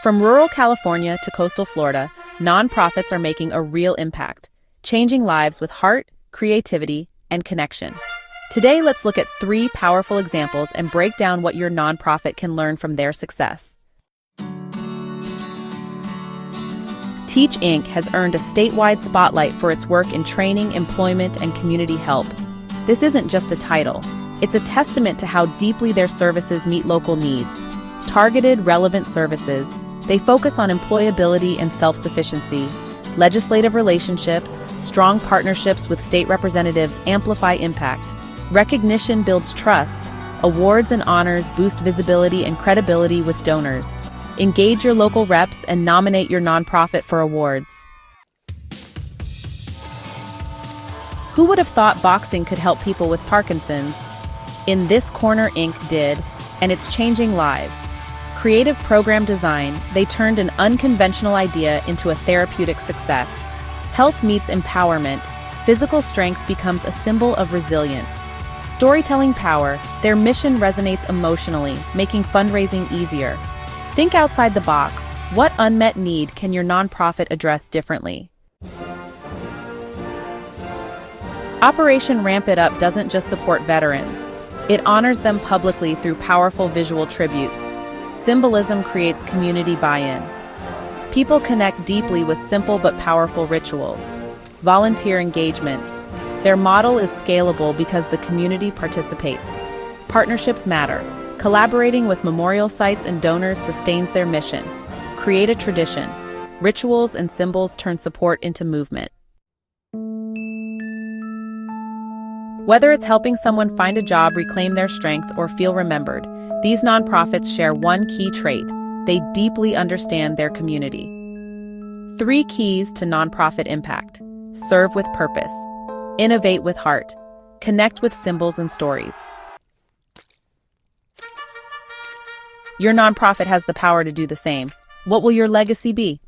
From rural California to coastal Florida, nonprofits are making a real impact, changing lives with heart, creativity, and connection. Today, let's look at 3 powerful examples and break down what your nonprofit can learn from their success. T.E.A.C.H Inc. has earned a statewide spotlight for its work in training, employment, and community help. This isn't just a title. It's a testament to how deeply their services meet local needs. Targeted, relevant services, they focus on employability and self-sufficiency. Legislative relationships, strong partnerships with state representatives amplify impact. Recognition builds trust. Awards and honors boost visibility and credibility with donors. Engage your local reps and nominate your nonprofit for awards. Who would have thought boxing could help people with Parkinson's? In This Corner Inc. did, and it's changing lives. Creative program design, they turned an unconventional idea into a therapeutic success. Health meets empowerment. Physical strength becomes a symbol of resilience. Storytelling power, their mission resonates emotionally, making fundraising easier. Think outside the box. What unmet need can your nonprofit address differently? Operation Ramp It Up doesn't just support veterans. It honors them publicly through powerful visual tributes. Symbolism creates community buy-in. People connect deeply with simple but powerful rituals. Volunteer engagement. Their model is scalable because the community participates. Partnerships matter. Collaborating with memorial sites and donors sustains their mission. Create a tradition. Rituals and symbols turn support into movement. Whether it's helping someone find a job, reclaim their strength, or feel remembered, these nonprofits share one key trait: they deeply understand their community. 3 keys to nonprofit impact: serve with purpose, innovate with heart, connect with symbols and stories. Your nonprofit has the power to do the same. What will your legacy be?